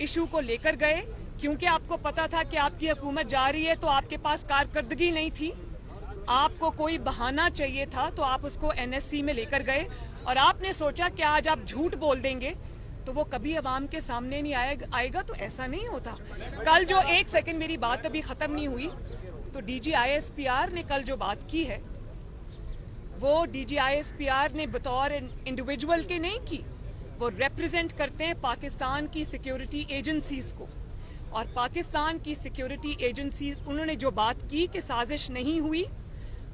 Issue को लेकर गए, क्योंकि आपको पता था कि आपकी हुकूमत जा रही है, तो आपके पास कारकर्दगी नहीं थी, आपको कोई बहाना चाहिए था, तो आप उसको एनएससी में लेकर गए और आपने सोचा कि आज आप झूठ बोल देंगे तो वो कभी अवाम के सामने नहीं आएगा। तो ऐसा नहीं होता। कल जो, एक सेकंड, मेरी बात अभी खत्म नहीं हुई, तो डीजी आईएसपीआर ने कल जो बात की है वो डीजी आईएसपीआर ने बतौर इंडिविजुअल के नहीं की, वो रिप्रेजेंट करते हैं पाकिस्तान की सिक्योरिटी एजेंसीज को, और पाकिस्तान की सिक्योरिटी एजेंसीज, उन्होंने जो बात की कि साजिश नहीं हुई,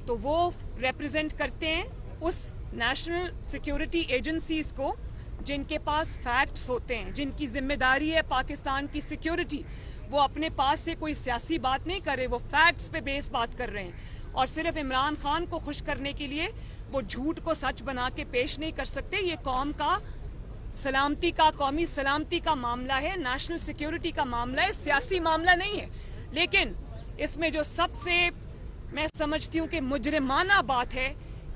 तो वो रिप्रेजेंट करते हैं उस नेशनल सिक्योरिटी एजेंसीज को जिनके पास फैक्ट्स होते हैं, जिनकी जिम्मेदारी है पाकिस्तान की सिक्योरिटी। वो अपने पास से कोई सियासी बात नहीं कर रहे, वो फैक्ट्स पे बेस बात कर रहे हैं, और सिर्फ इमरान खान को खुश करने के लिए वो झूठ को सच बना के पेश नहीं कर सकते। ये कौम का सलामती का, कौमी सलामती का मामला है, नेशनल सिक्योरिटी का मामला है, सियासी मामला नहीं है। लेकिन इसमें जो सबसे मैं समझती हूँ कि मुजरिमाना बात है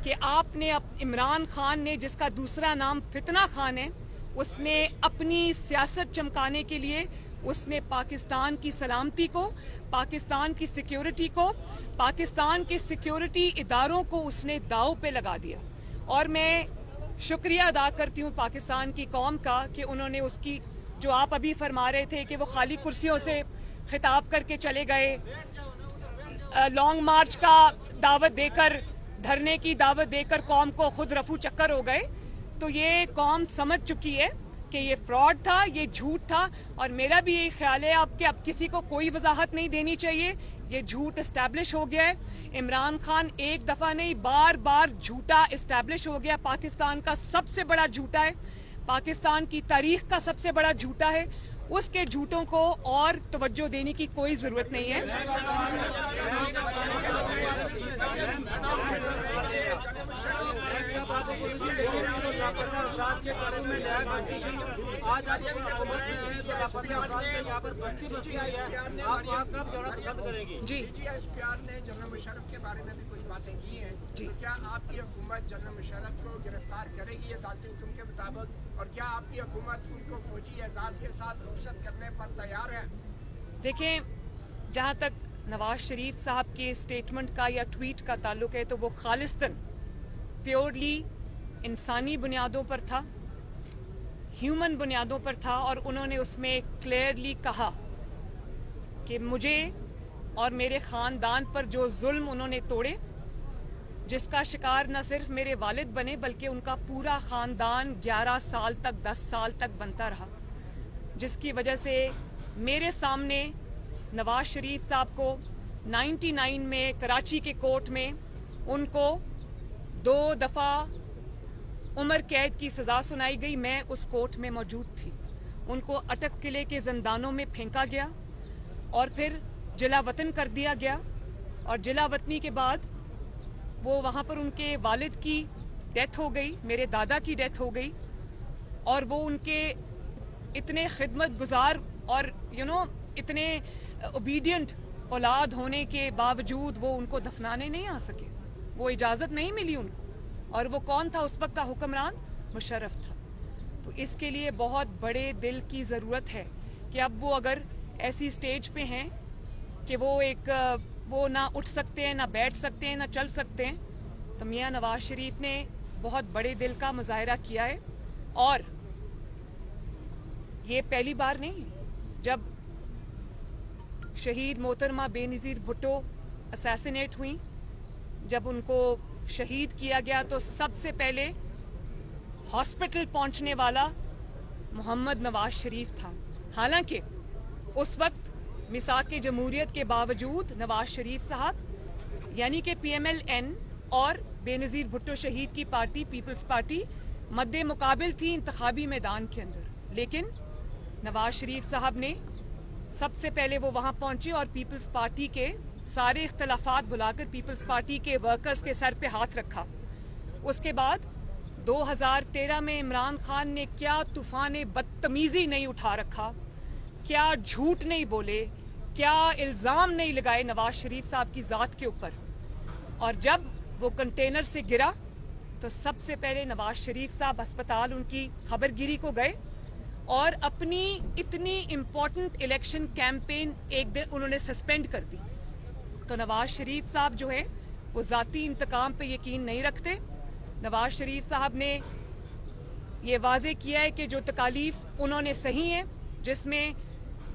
कि आपने इमरान खान ने, जिसका दूसरा नाम फितना खान है, उसने अपनी सियासत चमकाने के लिए उसने पाकिस्तान की सलामती को, पाकिस्तान की सिक्योरिटी को, पाकिस्तान के सिक्योरिटी इदारों को उसने दांव पे लगा दिया। और मैं शुक्रिया अदा करती हूँ पाकिस्तान की कौम का कि उन्होंने उसकी, जो आप अभी फरमा रहे थे कि वो खाली कुर्सियों से खिताब करके चले गए, लॉन्ग मार्च का दावत देकर, धरने की दावत देकर कौम को खुद रफू चक्कर हो गए। तो ये कौम समझ चुकी है कि ये फ्रॉड था, ये झूठ था, और मेरा भी यही ख्याल है अब किसी को कोई वजाहत नहीं देनी चाहिए। ये झूठ एस्टैब्लिश हो गया है। इमरान खान एक दफा नहीं, बार बार झूठा एस्टैब्लिश हो गया, पाकिस्तान का सबसे बड़ा झूठा है, पाकिस्तान की तारीख का सबसे बड़ा झूठा है। उसके झूठों को और तवज्जो देने की कोई जरूरत नहीं है। जी, एसपीआर ने जनरल मुशर्रफ के बारे में भी कुछ बातें की हैं जी, क्या आपकी हुकूमत जनरल मुशर्रफ को गिरफ्तार करेगी अदालती हुक्म के मुताबिक, और क्या आपकी हुकूमत उनको फौजी एजाज के साथ रुखसत करने पर तैयार है? देखें, जहाँ तक नवाज शरीफ साहब के स्टेटमेंट का या ट्वीट का ताल्लुक है, तो वो खालिस्तन प्योरली इंसानी बुनियादों पर था, ह्यूमन बुनियादों पर था, और उन्होंने उसमें क्लियरली कहा कि मुझे और मेरे ख़ानदान पर जो जुल्म उन्होंने तोड़े, जिसका शिकार न सिर्फ मेरे वालिद बने बल्कि उनका पूरा ख़ानदान 11 साल तक, 10 साल तक बनता रहा, जिसकी वजह से मेरे सामने नवाज शरीफ साहब को 99 में कराची के कोर्ट में उनको 2 दफ़ा उम्र कैद की सज़ा सुनाई गई। मैं उस कोर्ट में मौजूद थी। उनको अटक किले के जिंदानों में फेंका गया और फिर जिला वतन कर दिया गया, और जिला वतनी के बाद वो वहाँ पर उनके वालिद की डेथ हो गई, मेरे दादा की डेथ हो गई, और वो उनके इतने खिदमत गुजार और इतने ओबीडियंट औलाद होने के बावजूद वो उनको दफनाने नहीं आ सके, वो इजाज़त नहीं मिली उनको। और वो कौन था उस वक्त का हुक्मरान? मुशर्रफ था। तो इसके लिए बहुत बड़े दिल की ज़रूरत है कि अब वो अगर ऐसी स्टेज पे हैं कि वो ना उठ सकते हैं, ना बैठ सकते हैं, ना चल सकते हैं, तो मियाँ नवाज शरीफ ने बहुत बड़े दिल का मुजाहिरा किया है। और ये पहली बार नहीं है जब शहीद मोहतरमा बेनज़ीर भुट्टो असैसिनेट हुई, जब उनको शहीद किया गया तो सबसे पहले हॉस्पिटल पहुंचने वाला मोहम्मद नवाज शरीफ था। हालांकि उस वक्त मिसाक जमहूरियत के बावजूद नवाज शरीफ साहब यानी कि PMLN और बेनज़ीर भुट्टो शहीद की पार्टी पीपल्स पार्टी मद्दे मुकाबिल थी इंतखाबी मैदान के अंदर, लेकिन नवाज शरीफ साहब ने सबसे पहले वो वहाँ पहुंचे और पीपल्स पार्टी के सारे इख्तलाफात बुलाकर पीपल्स पार्टी के वर्कर्स के सर पे हाथ रखा। उसके बाद 2013 में इमरान खान ने क्या तूफान बदतमीजी नहीं उठा रखा, क्या झूठ नहीं बोले, क्या इल्ज़ाम नहीं लगाए नवाज शरीफ साहब की ज़ात के ऊपर। और जब वो कंटेनर से गिरा तो सबसे पहले नवाज शरीफ साहब अस्पताल उनकी खबरगिरी को गए और अपनी इतनी इम्पोर्टेंट इलेक्शन कैंपेन एक दिन उन्होंने सस्पेंड कर दी। तो नवाज शरीफ साहब जो है वो ज़ाती इंतकाम पे यकीन नहीं रखते। नवाज शरीफ साहब ने ये वाजे किया है कि जो तकालीफ उन्होंने सही है, जिसमें